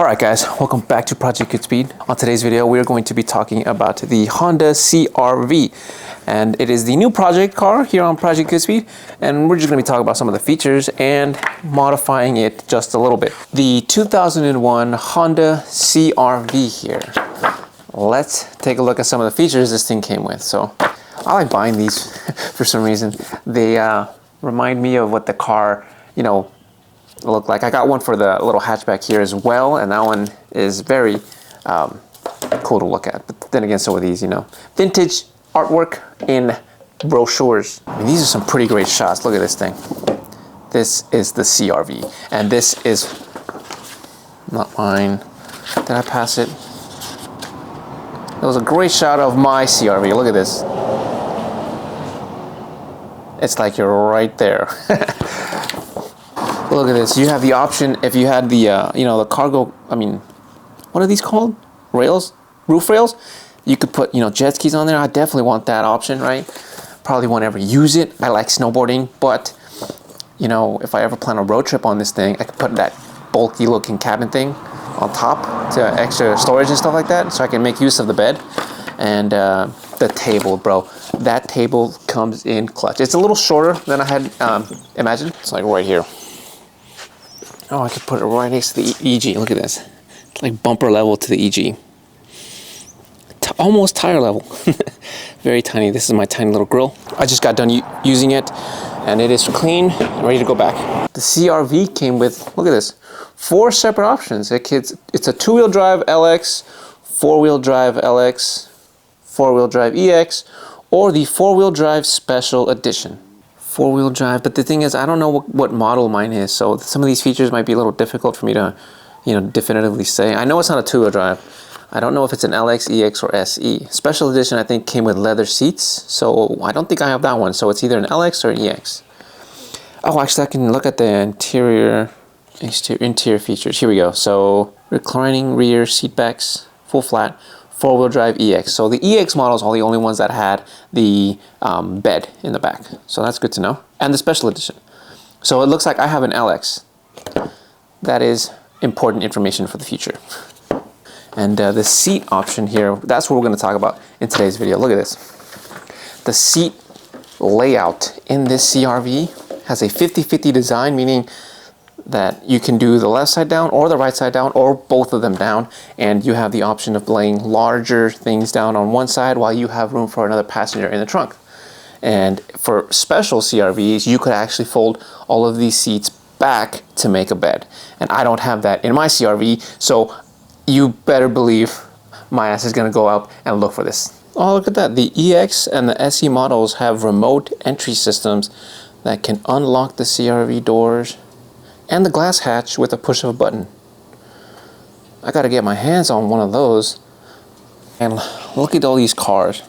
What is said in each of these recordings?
Alright guys, welcome back to Project Goodspeed. On today's video, we're going to be talking about the Honda CR-V. And it is the new project car here on Project Goodspeed. And we're just going to be talking about some of the features and modifying it just a little bit. The 2001 Honda CR-V here. Let's take a look at some of the features this thing came with. So, I like buying these for some reason. They remind me of what the car, look like. I got one for the little hatchback here as well, and that one is very cool to look at. But then again, so are these, vintage artwork in brochures. I mean, these are some pretty great shots. Look at this thing. This is the CR-V, and this is not mine. Did I pass it? It was a great shot of my CR-V. Look at this. It's like you're right there. Look at this. You have the option if you had the, the cargo, what are these called? Rails? Roof rails? You could put, jet skis on there. I definitely want that option, right? Probably won't ever use it. I like snowboarding, but, if I ever plan a road trip on this thing, I could put that bulky looking cabin thing on top to extra storage and stuff like that, so I can make use of the bed. And the table, bro. That table comes in clutch. It's a little shorter than I had imagined. It's like right here. Oh, I could put it right next to the EG. Look at this. It's like bumper level to the EG. Almost tire level. Very tiny. This is my tiny little grill. I just got done using it, and it is clean and ready to go back. The CR-V came with, look at this, 4 separate options. It's a 2-wheel drive LX, 4-wheel drive LX, 4-wheel drive EX, or the 4-wheel drive Special Edition. 4-wheel drive, but the thing is, I don't know what model mine is, so some of these features might be a little difficult for me to, definitively say. I know it's not a 2-wheel drive. I don't know if it's an LX, EX, or SE. Special Edition, I think, came with leather seats, so I don't think I have that one, so it's either an LX or an EX. Oh, actually, I can look at the interior features. Here we go. So, reclining rear seat backs, full flat, 4-wheel drive EX. So the EX models are the only ones that had the bed in the back. So that's good to know. And the Special Edition. So it looks like I have an LX. That is important information for the future. And the seat option here, that's what we're going to talk about in today's video. Look at this. The seat layout in this CR-V has a 50-50 design, meaning that you can do the left side down or the right side down or both of them down, and you have the option of laying larger things down on one side while you have room for another passenger in the trunk. And for special CR-Vs, you could actually fold all of these seats back to make a bed, and I don't have that in my CR-V, so you better believe my ass is gonna go out and look for this. Oh, look at that. The EX and the SE models have remote entry systems that can unlock the CR-V doors and the glass hatch with a push of a button. I gotta get my hands on one of those. And look at all these cars.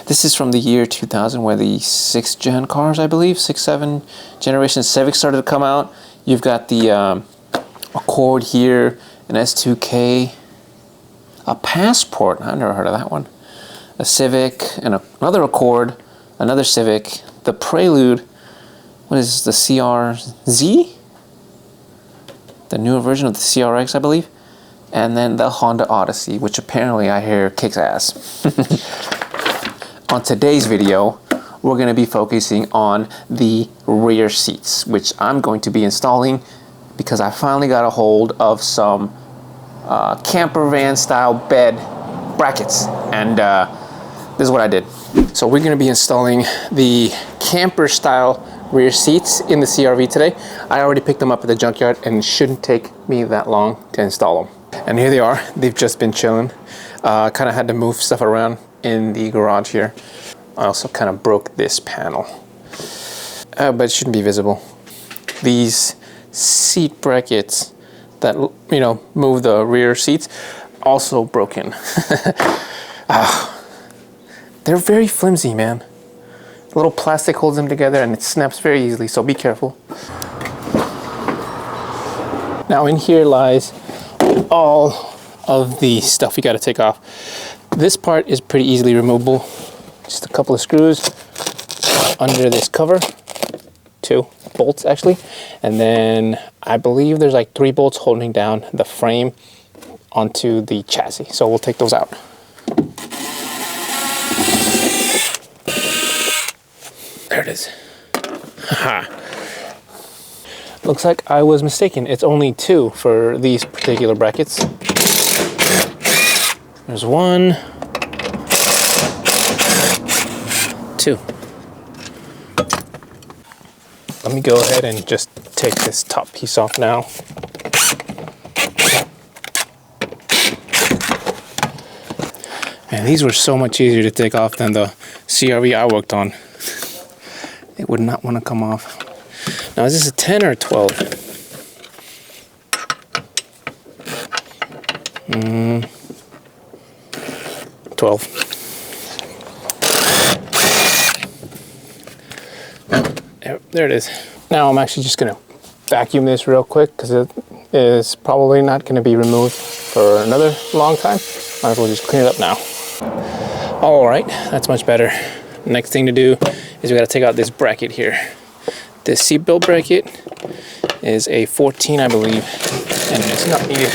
This is from the year 2000, where the 6th gen cars, I believe, 7th generation Civic started to come out. You've got the Accord here, an S2K, a Passport, I've never heard of that one, a Civic, and another Accord, another Civic, the Prelude, what is this, the CRZ? The newer version of the CRX, I believe, and then the Honda Odyssey, which apparently I hear kicks ass. On today's video, we're going to be focusing on the rear seats, which I'm going to be installing because I finally got a hold of some camper van style bed brackets, and this is what I did. So we're going to be installing the camper style rear seats in the CR-V today. I already picked them up at the junkyard, and it shouldn't take me that long to install them. And here they are. They've just been chilling. Kind of had to move stuff around in the garage here. I also kind of broke this panel, but it shouldn't be visible. These seat brackets that move the rear seats, also broken. They're very flimsy, man. A little plastic holds them together and it snaps very easily, so be careful. Now in here lies all of the stuff you gotta take off. This part is pretty easily removable. Just a couple of screws under this cover, 2, bolts actually, and then I believe there's like 3 bolts holding down the frame onto the chassis. So we'll take those out. There it is. Haha. Looks like I was mistaken. It's only 2 for these particular brackets. There's 1, 2. Let me go ahead and just take this top piece off now. And these were so much easier to take off than the CRV I worked on. It would not want to come off. Now, is this a 10 or a 12? 12. There it is. Now I'm actually just gonna vacuum this real quick because it is probably not gonna be removed for another long time. Might as well just clean it up now. All right, that's much better. Next thing to do is we gotta take out this bracket here. This seatbelt bracket is a 14, I believe, and it's not needed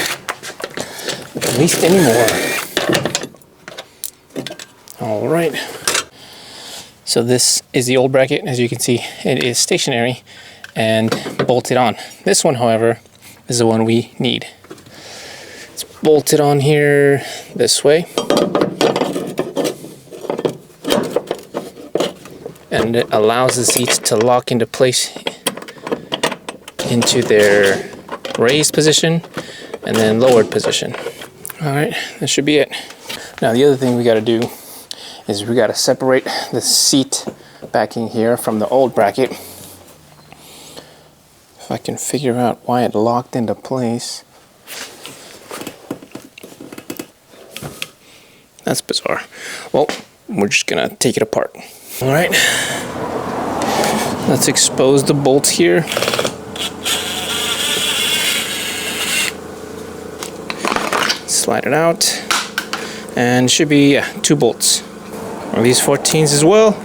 at least anymore. All right. So this is the old bracket. As you can see, it is stationary and bolted on. This one, however, is the one we need. It's bolted on here this way. And it allows the seats to lock into place into their raised position and then lowered position. All right, that should be it. Now the other thing we gotta do is we gotta separate the seat backing here from the old bracket. If I can figure out why it locked into place. That's bizarre. Well, we're just gonna take it apart. All right, let's expose the bolts here. Slide it out, and should be 2 bolts. Are these 14s as well?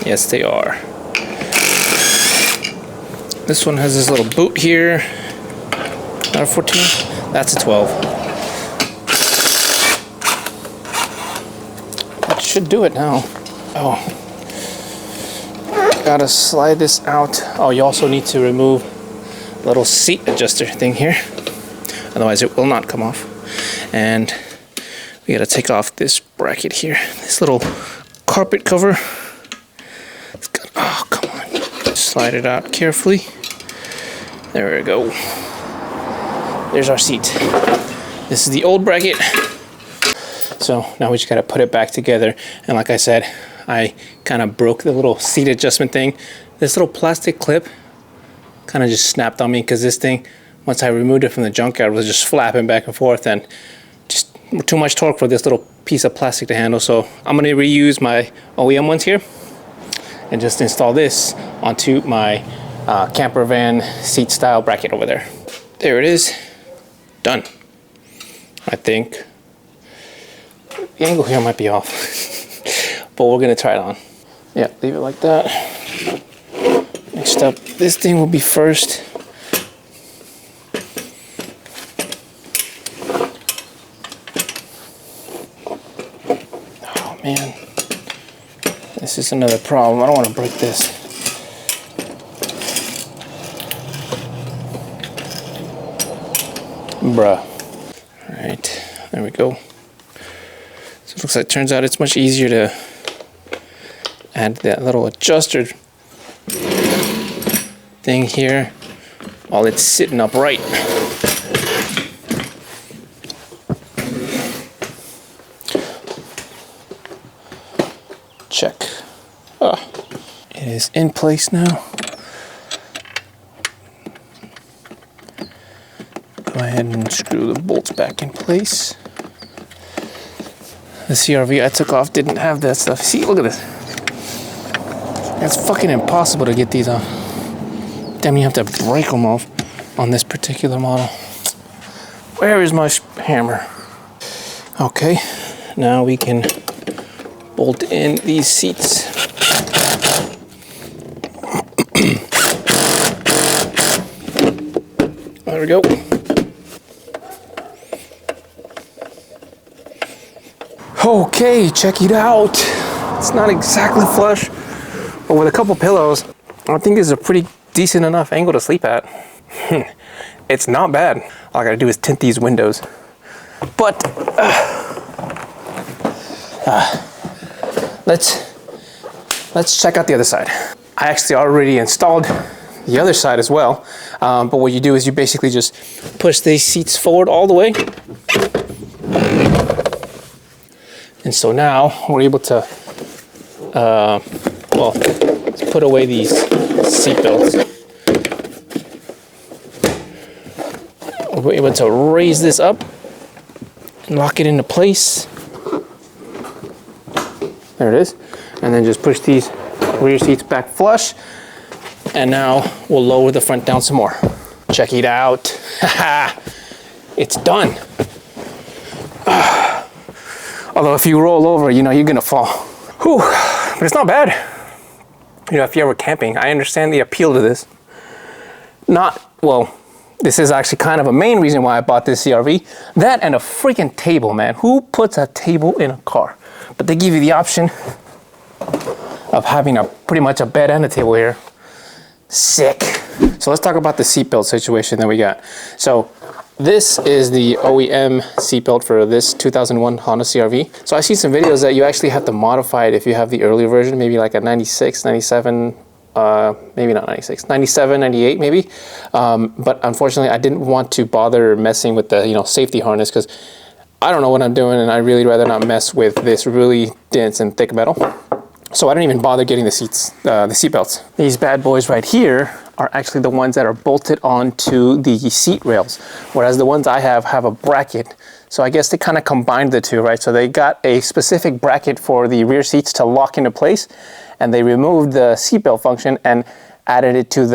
Yes, they are. This one has this little boot here. Not a 14. That's a 12. That should do it now. Oh. Gotta slide this out. Oh, you also need to remove a little seat adjuster thing here. Otherwise it will not come off. And we gotta take off this bracket here. This little carpet cover. It's got, oh, come on. Slide it out carefully. There we go. There's our seat. This is the old bracket. So now we just gotta put it back together. And like I said, I kind of broke the little seat adjustment thing. This little plastic clip kind of just snapped on me because this thing, once I removed it from the junkyard, was just flapping back and forth and just too much torque for this little piece of plastic to handle. So I'm gonna reuse my OEM ones here and just install this onto my camper van seat style bracket over there. There it is, done. I think the angle here might be off, but we're gonna try it on. Yeah, leave it like that. Next up, this thing will be first. Oh man, this is another problem. I don't want to break this. Bruh. All right, there we go. So it looks like, turns out it's much easier to add that little adjuster thing here while it's sitting upright. Check. Oh, it is in place now. Go ahead and screw the bolts back in place. The CRV I took off didn't have that stuff. See, look at this. It's fucking impossible to get these off. Damn, you have to break them off on this particular model. Where is my hammer? Okay, now we can bolt in these seats. there we go. Okay, check it out. It's not exactly flush, but with a couple pillows, I think it's a pretty decent enough angle to sleep at. It's not bad. All I gotta do is tint these windows. But let's check out the other side. I actually already installed the other side as well. But what you do is you basically just push these seats forward all the way. And so now we're able to, well, let's put away these seat belts. We're able to raise this up and lock it into place. There it is. And then just push these rear seats back flush. And now we'll lower the front down some more. Check it out. It's done. Although if you roll over, you know, you're gonna fall. Whew, but it's not bad. You know, if you're ever camping, I understand the appeal to this. Well, this is actually kind of a main reason why I bought this CRV. That and a freaking table, man. Who puts a table in a car? But they give you the option of having pretty much a bed and a table here. Sick. So let's talk about the seatbelt situation that we got. So this is the OEM seatbelt for this 2001 Honda CRV. So I see some videos that you actually have to modify it if you have the earlier version, maybe like a 96, 97, maybe not 96, 97, 98 maybe. But unfortunately I didn't want to bother messing with the, you know, safety harness because I don't know what I'm doing and I'd really rather not mess with this really dense and thick metal. So I don't even bother getting the seat belts. These bad boys right here are actually the ones that are bolted onto the seat rails, whereas the ones I have a bracket. So I guess they kind of combined the two, right? So they got a specific bracket for the rear seats to lock into place, and they removed the seatbelt function and added it to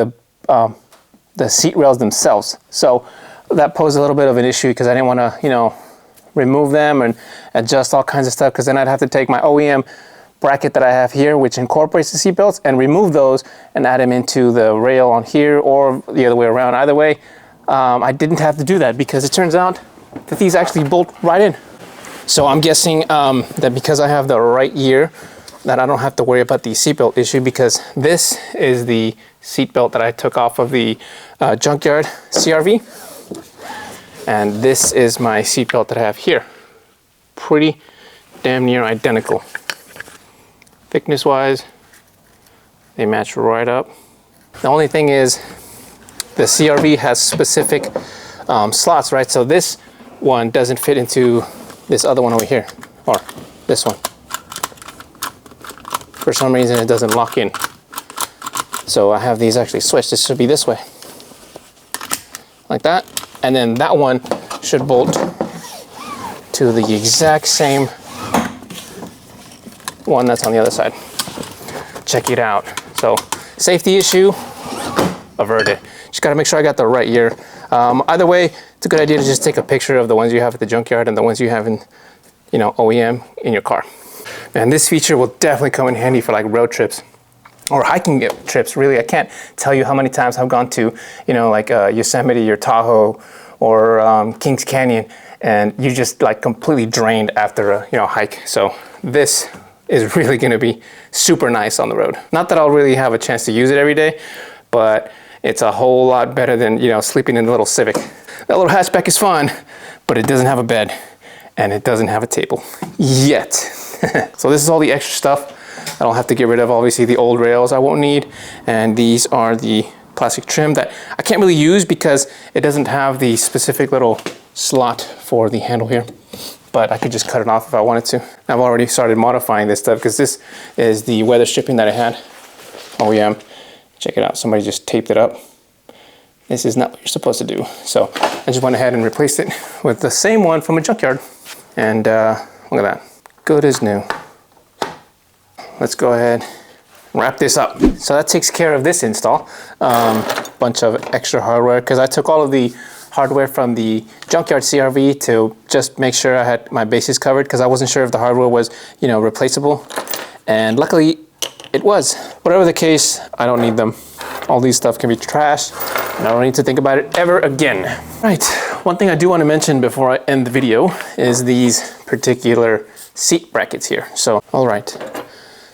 the seat rails themselves. So that posed a little bit of an issue because I didn't want to, you know, remove them and adjust all kinds of stuff, because then I'd have to take my OEM bracket that I have here, which incorporates the seat belts, and remove those and add them into the rail on here or the other way around. Either way, I didn't have to do that because it turns out that these actually bolt right in. So I'm guessing that because I have the right year, that I don't have to worry about the seatbelt issue, because this is the seatbelt that I took off of the junkyard CRV. And this is my seatbelt that I have here. Pretty damn near identical. Thickness wise, they match right up. The only thing is the CRV has specific slots, right? So this one doesn't fit into this other one over here, or this one. For some reason it doesn't lock in. So I have these actually switched. This should be this way, like that. And then that one should bolt to the exact same one that's on the other side. Check it out. So safety issue averted. Just gotta make sure I got the right year. Either way, it's a good idea to just take a picture of the ones you have at the junkyard and the ones you have in, you know, OEM in your car. And this feature will definitely come in handy for like road trips or hiking trips. Really, I can't tell you how many times I've gone to, you know, like Yosemite or Tahoe or Kings Canyon, and you just like completely drained after a, you know, hike. So this is really gonna be super nice on the road. Not that I'll really have a chance to use it every day, but it's a whole lot better than, you know, sleeping in the little Civic. That little hatchback is fun, but it doesn't have a bed and it doesn't have a table yet. So this is all the extra stuff I don't have to get rid of. Obviously the old rails I won't need, and these are the plastic trim that I can't really use because it doesn't have the specific little slot for the handle here. But I could just cut it off if I wanted to. I've already started modifying this stuff because this is the weather stripping that I had. Oh yeah, check it out, somebody just taped it up. This is not what you're supposed to do. So I just went ahead and replaced it with the same one from a junkyard. And look at that, good as new. Let's go ahead and wrap this up. So that takes care of this install. Bunch of extra hardware, because I took all of the hardware from the junkyard CRV to just make sure I had my bases covered, because I wasn't sure if the hardware was, you know, replaceable, and luckily it was. Whatever the case, I don't need them. All these stuff can be trashed, and I don't need to think about it ever again. Right, one thing I do want to mention before I end the video is these particular seat brackets here. So, all right,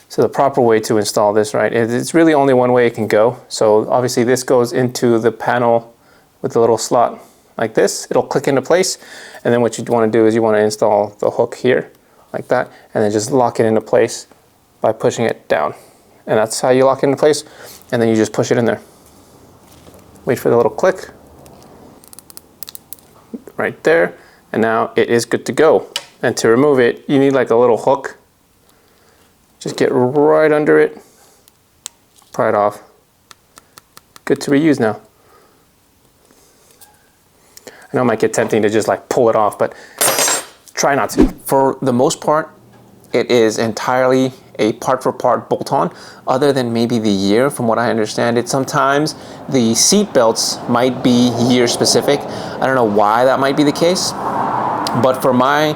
so the proper way to install this, right, it's really only one way it can go. So obviously this goes into the panel with the little slot like this. It'll click into place, and then what you want to do is you want to install the hook here like that, and then just lock it into place by pushing it down. And that's how you lock it into place, and then you just push it in there. Wait for the little click right there, and now it is good to go. And to remove it, you need like a little hook. Just get right under it, pry it off. Good to reuse now. I know it might get tempting to just like pull it off, but try not to. For the most part, it is entirely a part-for-part bolt-on, other than maybe the year. From what I understand it, sometimes the seat belts might be year specific. I don't know why that might be the case, but for my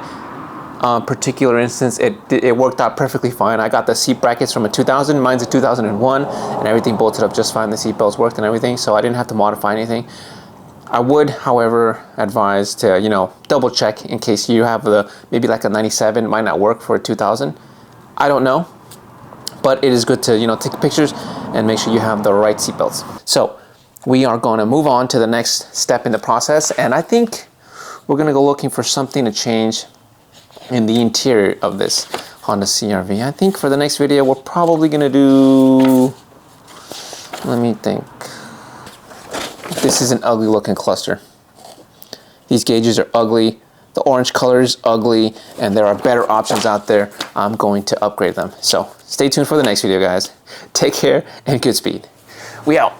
particular instance, it worked out perfectly fine. I got the seat brackets from a 2000, mine's a 2001, and everything bolted up just fine. The seat belts worked and everything, so I didn't have to modify anything. I would, however, advise to, you know, double check in case you have maybe like a 97, it might not work for a 2000. I don't know, but it is good to, you know, take pictures and make sure you have the right seat belts. So we are going to move on to the next step in the process, and I think we're going to go looking for something to change in the interior of this Honda CR-V. I think for the next video, we're probably going to do, let me think. This is an ugly looking cluster. These gauges are ugly. The orange color is ugly, and there are better options out there. I'm going to upgrade them. So stay tuned for the next video, guys. Take care and good speed. We out.